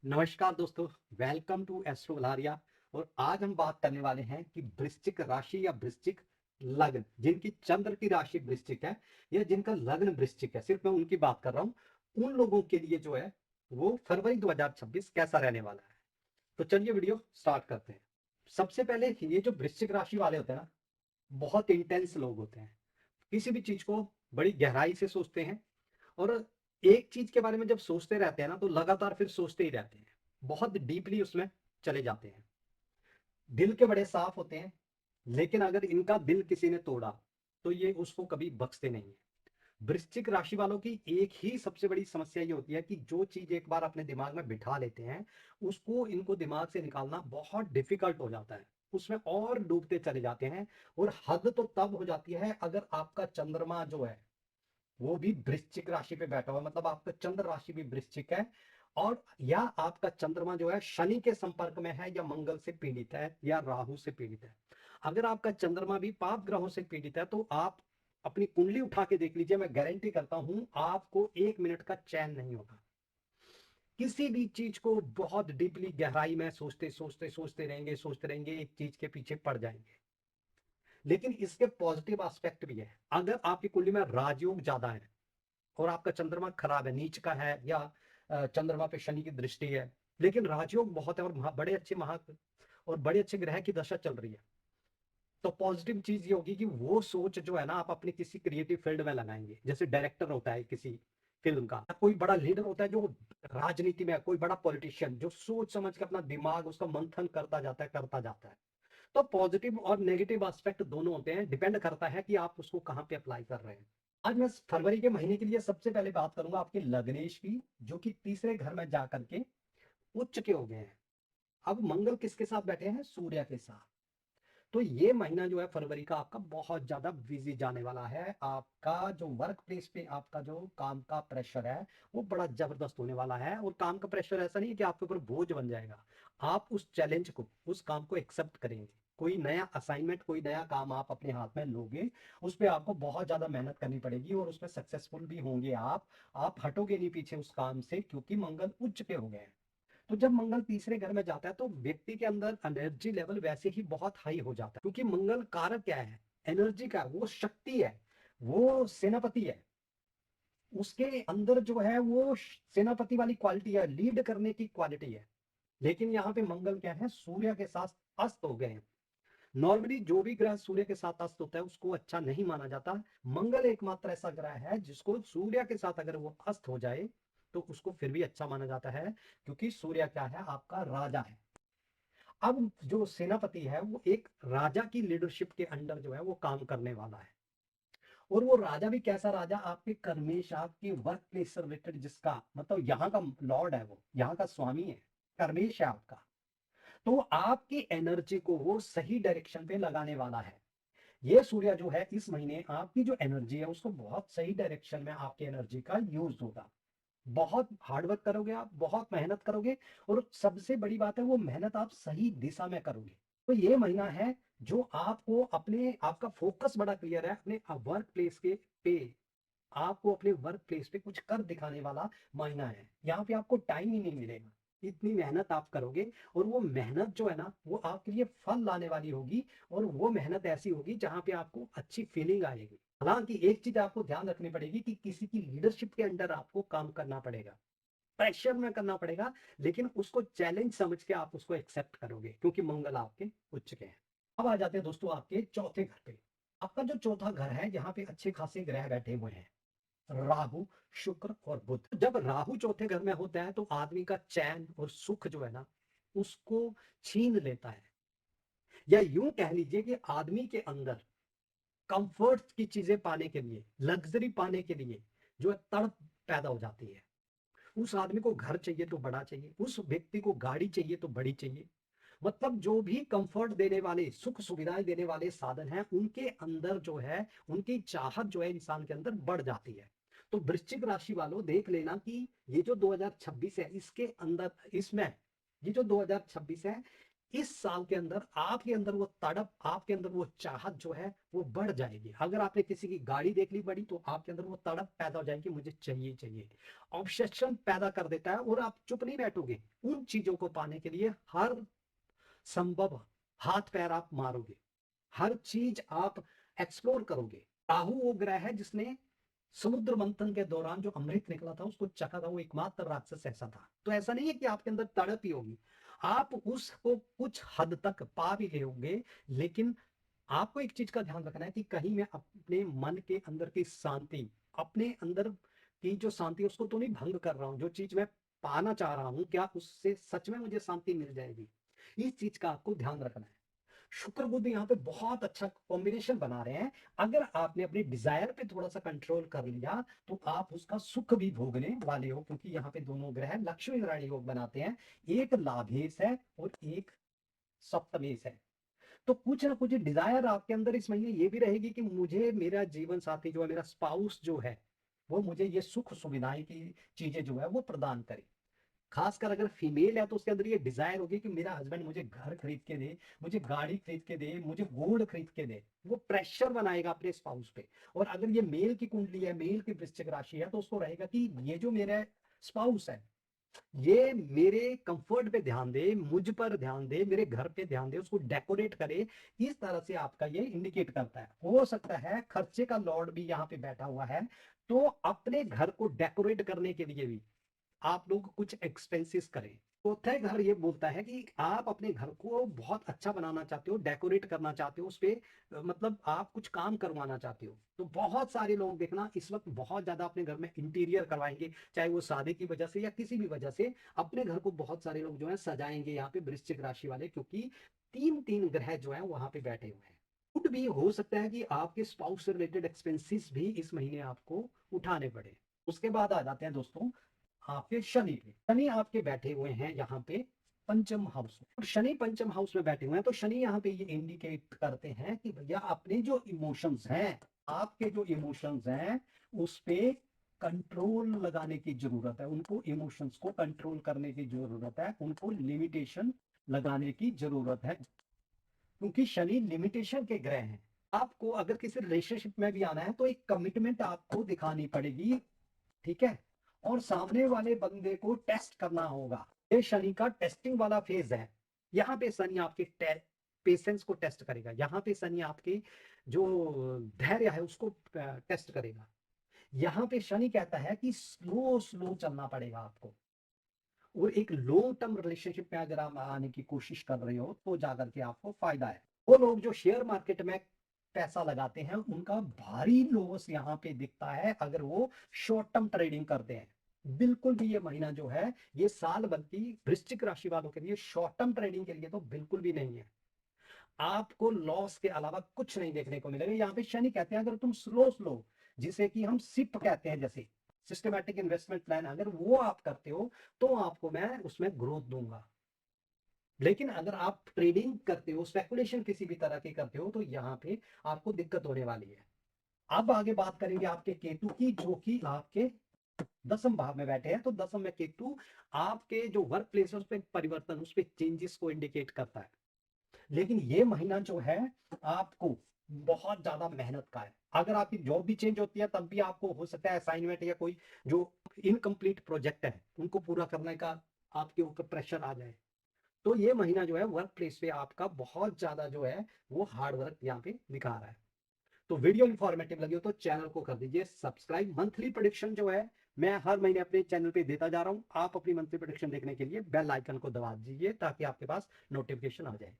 नमस्कार दोस्तों, welcome to astro गलारिया। और आज हम बात करने वाले हैं कि वृश्चिक राशि या वृश्चिक लग्न, जिनकी चंद्र की राशि वृश्चिक है या जिनका लग्न वृश्चिक है, सिर्फ मैं उनकी बात कर रहा हूं। उन लोगों के लिए जो है वो फरवरी 2026 कैसा रहने वाला है। तो चलिए वीडियो स्टार्ट करते हैं। सबसे पहले ये जो वृश्चिक राशि वाले होते हैं ना, बहुत इंटेंस लोग होते हैं। किसी भी चीज को बड़ी गहराई से सोचते हैं और एक चीज के बारे में जब सोचते रहते हैं ना, तो लगातार फिर सोचते ही रहते हैं, बहुत डीपली उसमें चले जाते हैं। दिल के बड़े साफ होते हैं, लेकिन अगर इनका दिल किसी ने तोड़ा तो ये उसको कभी बख्शते नहीं है। वृश्चिक राशि वालों की एक ही सबसे बड़ी समस्या ये होती है कि जो चीज एक बार अपने दिमाग में बिठा लेते हैं, उसको इनको दिमाग से निकालना बहुत डिफिकल्ट हो जाता है। उसमें और डूबते चले जाते हैं। और हद तो तब हो जाती है अगर आपका चंद्रमा जो है वो भी वृश्चिक राशि पे बैठा हुआ है, मतलब आपका चंद्र राशि भी वृश्चिक है। और या आपका चंद्रमा जो है शनि के संपर्क में है या मंगल से पीड़ित है या राहु से पीड़ित है। अगर आपका चंद्रमा भी पाप ग्रहों से पीड़ित है तो आप अपनी कुंडली उठा के देख लीजिए, मैं गारंटी करता हूं आपको 1 मिनट का चैन नहीं होगा। किसी भी चीज को बहुत डीपली गहराई में सोचते सोचते सोचते रहेंगे, एक चीज के पीछे पड़ जाएंगे। लेकिन इसके पॉजिटिव एस्पेक्ट भी है। अगर आपकी कुंडली में राजयोग ज्यादा है और आपका चंद्रमा खराब है, नीच का है, या चंद्रमा पे शनि की दृष्टि है, लेकिन राजयोग बहुत है और बड़े अच्छे ग्रह की दशा चल रही है, तो पॉजिटिव चीज ये होगी कि वो सोच जो है ना आप अपने किसी क्रिएटिव फील्ड में लगाएंगे। जैसे डायरेक्टर होता है किसी फिल्म का, कोई बड़ा लीडर होता है जो राजनीति में है, कोई बड़ा पॉलिटिशियन जो सोच समझ के अपना दिमाग उसका मंथन करता जाता है। तो पॉजिटिव और नेगेटिव एस्पेक्ट दोनों होते हैं, डिपेंड करता है कि आप उसको कहाँ पे अप्लाई कर रहे हैं। आज मैं फरवरी के महीने के लिए सबसे पहले बात करूंगा आपके लग्नेश की, जो कि तीसरे घर में जाकर के उच्च के हो गए हैं। अब मंगल किसके साथ बैठे हैं? सूर्य के साथ। तो ये महीना जो है फरवरी का आपका बहुत ज्यादा बिजी जाने वाला है। आपका जो वर्क प्लेस पे आपका जो काम का प्रेशर है वो बड़ा जबरदस्त होने वाला है। और काम का प्रेशर ऐसा नहीं है कि आपके ऊपर बोझ बन जाएगा। आप उस चैलेंज को, उस काम को एक्सेप्ट करेंगे। कोई नया असाइनमेंट, कोई नया काम आप अपने हाथ में लोगे, उस पर आपको बहुत ज्यादा मेहनत करनी पड़ेगी और उसमें सक्सेसफुल भी होंगे आप हटोगे नहीं पीछे उस काम से, क्योंकि मंगल उच्च पे हो गए हैं। तो जब मंगल तीसरे घर में जाता है तो व्यक्ति के अंदर एनर्जी लेवल वैसे ही बहुत हाई हो जाता है, क्योंकि मंगल कारक क्या है? एनर्जी का। वो शक्ति है, वो सेनापति है। उसके अंदर जो है वो सेनापति वाली क्वालिटी है, लीड करने की क्वालिटी है। लेकिन यहाँ पे मंगल क्या है? सूर्य के साथ अस्त हो गए हैं। नॉर्मली जो भी ग्रह सूर्य के साथ अस्त होता है उसको अच्छा नहीं माना जाता। मंगल एकमात्र ऐसा ग्रह है जिसको सूर्य के साथ अगर वो अस्त हो जाए तो उसको फिर भी अच्छा माना जाता है, क्योंकि सूर्य क्या है? आपका राजा है। अब जो सेनापति है वो एक राजा की लीडरशिप के अंडर जो है वो काम करने वाला है। और वो राजा भी कैसा राजा? आपके कर्मेश, आपके वर्क प्लेस से रिलेटेड, जिसका मतलब यहाँ का लॉर्ड है, वो यहाँ का स्वामी है, कर्मेश है आपका। तो आपकी एनर्जी को वो सही डायरेक्शन पे लगाने वाला है। ये सूर्य जो है इस महीने आपकी जो एनर्जी है उसको बहुत सही डायरेक्शन में आपकी एनर्जी का यूज होगा। बहुत हार्डवर्क करोगे, आप बहुत मेहनत करोगे। और सबसे बड़ी बात है वो मेहनत आप सही दिशा में करोगे। तो ये महीना है जो आपको अपने, आपका फोकस बड़ा क्लियर है अपने वर्क प्लेस के पे। आपको अपने वर्क प्लेस पे कुछ कर दिखाने वाला महीना है। यहाँ पे आपको टाइम ही नहीं मिलेगा, इतनी मेहनत आप करोगे। और वो मेहनत जो है ना वो आपके लिए फल लाने वाली होगी। और वो मेहनत ऐसी होगी जहाँ पे आपको अच्छी फीलिंग आएगी। हालांकि एक चीज आपको ध्यान रखनी पड़ेगी कि किसी की लीडरशिप के अंडर आपको काम करना पड़ेगा, प्रेशर में करना पड़ेगा, लेकिन उसको चैलेंज समझ के आप उसको एक्सेप्ट करोगे, क्योंकि मंगल आपके उच्च के हैं। अब आ जाते हैं दोस्तों आपके चौथे घर पे। आपका जो चौथा घर है यहाँ पे अच्छे खासे ग्रह बैठे हुए हैं, राहु, शुक्र और बुध। जब राहु चौथे घर में होता है तो आदमी का चैन और सुख जो है ना उसको छीन लेता है। या यूं कह लीजिए कि आदमी के अंदर कंफर्ट की चीजें पाने के लिए, लग्जरी पाने के लिए जो है तड़प पैदा हो जाती है। उस आदमी को घर चाहिए तो बड़ा चाहिए, उस व्यक्ति को गाड़ी चाहिए तो बड़ी चाहिए। मतलब जो भी कंफर्ट देने वाले, सुख सुविधाएं देने वाले साधन हैं, उनके अंदर जो है उनकी चाहत जो है इंसान के अंदर बढ़ जाती है। तो वृश्चिक राशि वालों देख लेना कि ये जो 2026 है इसके अंदर, इसमें ये जो 2026 है इस साल के अंदर आपके अंदर वो तड़प, आपके अंदर वो चाहत जो है वो बढ़ जाएगी। अगर आपने किसी की गाड़ी देख ली बड़ी, तो आपके अंदर वो तड़प पैदा हो जाएगी, मुझे चाहिए चाहिए। ऑब्सेशन पैदा कर देता है और आप चुप नहीं बैठोगे। उन चीजों को पाने के लिए हर संभव हाथ पैर आप मारोगे, हर चीज आप एक्सप्लोर करोगे। राहु वो ग्रह है जिसने समुद्र मंथन के दौरान जो अमृत निकला था उसको चखा था, वो एकमात्र राक्षस ऐसा था। तो ऐसा नहीं है कि आपके अंदर तड़प ही होगी, आप उसको कुछ हद तक पा भी गए होंगे। लेकिन आपको एक चीज का ध्यान रखना है कि कहीं मैं अपने मन के अंदर की शांति, अपने अंदर की जो शांति उसको तो नहीं भंग कर रहा हूं। जो चीज मैं पाना चाह रहा हूं, क्या उससे सच में मुझे शांति मिल जाएगी? इस चीज का आपको ध्यान रखना है। शुक्र बुध यहाँ पे बहुत अच्छा कॉम्बिनेशन बना रहे हैं। अगर आपने अपनी डिजायर पे थोड़ा सा कंट्रोल कर लिया, तो आप उसका सुख भी भोगने वाले हो, क्योंकि यहाँ पे दोनों ग्रह लक्ष्मी नारायण योग बनाते हैं। एक लाभेश है और एक सप्तमेश है। तो कुछ ना कुछ डिजायर आपके अंदर इस महीने ये भी रहेगी कि मुझे मेरा जीवन साथी जो है, मेरा स्पाउस जो है, वो मुझे ये सुख सुविधाएं की चीजें जो है वो प्रदान करे। खासकर अगर फीमेल है तो उसके अंदर ये डिजायर होगी कि मेरा हस्बैंड मुझे घर खरीद के दे, मुझे गाड़ी खरीद के दे, मुझे गोल्ड खरीद के दे। वो प्रेशर बनाएगा अपने स्पाउस पे। और अगर ये मेल की कुंडली है, मेल की वृश्चिक राशि है, तो उसको रहेगा कि ये जो मेरा स्पाउस है, ये मेरे कंफर्ट पे ध्यान दे, मुझ पर ध्यान दे, मेरे घर पे ध्यान दे, उसको डेकोरेट करे। इस तरह से आपका ये इंडिकेट करता है। हो सकता है खर्चे का लॉर्ड भी यहाँ पे बैठा हुआ है, तो अपने घर को डेकोरेट करने के लिए भी आप लोग कुछ एक्सपेंसेस करें। चौथा घर ये बोलता है कि आप अपने घर को बहुत अच्छा बनाना चाहते हो, डेकोरेट करना चाहते हो, उस पे मतलब आप कुछ काम करवाना चाहते हो। तो बहुत सारे लोग देखना इस वक्त बहुत ज्यादा अपने घर में इंटीरियर करवाएंगे, चाहे वो शादी की वजह से या किसी भी वजह से। अपने घर को बहुत सारे लोग जो है सजाएंगे यहाँ पे, वृश्चिक राशि वाले, क्योंकि तीन तीन ग्रह जो है वहां पे बैठे हुए हैं। कुछ भी हो सकता है कि आपके स्पाउस से रिलेटेड एक्सपेंसेस भी इस महीने आपको उठाने पड़े। उसके बाद आ जाते हैं दोस्तों आपके शनि पे। शनि आपके बैठे हुए हैं यहाँ पे पंचम हाउस में। और शनि पंचम हाउस में बैठे हुए हैं, तो शनि यहाँ पे ये इंडिकेट करते हैं कि भैया अपने जो इमोशंस हैं, आपके जो इमोशंस हैं उस पे कंट्रोल लगाने की जरूरत है। उनको इमोशंस को कंट्रोल करने की जरूरत है, उनको लिमिटेशन लगाने की जरूरत है, क्योंकि शनि लिमिटेशन के ग्रह हैं। आपको अगर किसी रिलेशनशिप में भी आना है तो एक कमिटमेंट आपको दिखानी पड़ेगी, ठीक है। और सामने वाले बंदे को टेस्ट करना होगा। ये शनि का टेस्टिंग वाला फेज है। यहाँ पे शनि आपके पेशेंस को टेस्ट करेगा, यहाँ पे शनि आपके जो धैर्य है उसको टेस्ट करेगा। यहाँ पे शनि कहता है कि स्लो स्लो चलना पड़ेगा आपको। और एक लॉन्ग टर्म रिलेशनशिप में अगर आप आने की कोशिश कर रहे हो तो जाकर के आपको फायदा है। वो लोग जो शेयर मार्केट में पैसा लगाते हैं उनका भारी लॉस यहाँ पे दिखता है अगर वो शॉर्ट टर्म ट्रेडिंग करते हैं। बिल्कुल भी ये महीना जो है, ये साल बल्कि वृश्चिक राशि वालों के लिए शॉर्ट टर्म ट्रेडिंग के लिए तो बिल्कुल भी नहीं है। आपको लॉस के अलावा कुछ नहीं देखने को मिलेगा। यहाँ पे शनि कहते हैं अगर तुम स्लो स्लो, जिसे कि हम सिप कहते हैं, जैसे सिस्टमैटिक इन्वेस्टमेंट प्लान, अगर वो आप करते हो तो आपको मैं उसमें ग्रोथ दूंगा। लेकिन अगर आप ट्रेडिंग करते हो, स्पेकुलेशन किसी भी तरह की करते हो, तो यहाँ पे आपको दिक्कत होने वाली है। अब आगे बात करेंगे आपके केतु की, जो कि आपके दसम भाव में बैठे हैं। तो दसम में केतु आपके जो वर्क प्लेस है उस पर परिवर्तन, उस पर चेंजेस को इंडिकेट करता है। लेकिन ये महीना जो है आपको बहुत ज्यादा मेहनत का है। अगर आपकी जॉब भी चेंज होती है तब भी आपको हो सकता है असाइनमेंट या कोई जो इनकम्प्लीट प्रोजेक्ट है उनको पूरा करने का आपके ऊपर प्रेशर आ जाए। तो ये महीना जो है वर्क प्लेस पे आपका बहुत ज्यादा जो है वो हार्ड वर्क यहाँ पे दिखा रहा है। तो वीडियो इंफॉर्मेटिव लगी हो तो चैनल को कर दीजिए सब्सक्राइब। मंथली प्रोडिक्शन जो है मैं हर महीने अपने चैनल पे देता जा रहा हूँ। आप अपनी मंथली प्रोडिक्शन देखने के लिए बेल आइकन को दबा दीजिए ताकि आपके पास नोटिफिकेशन आ जाए।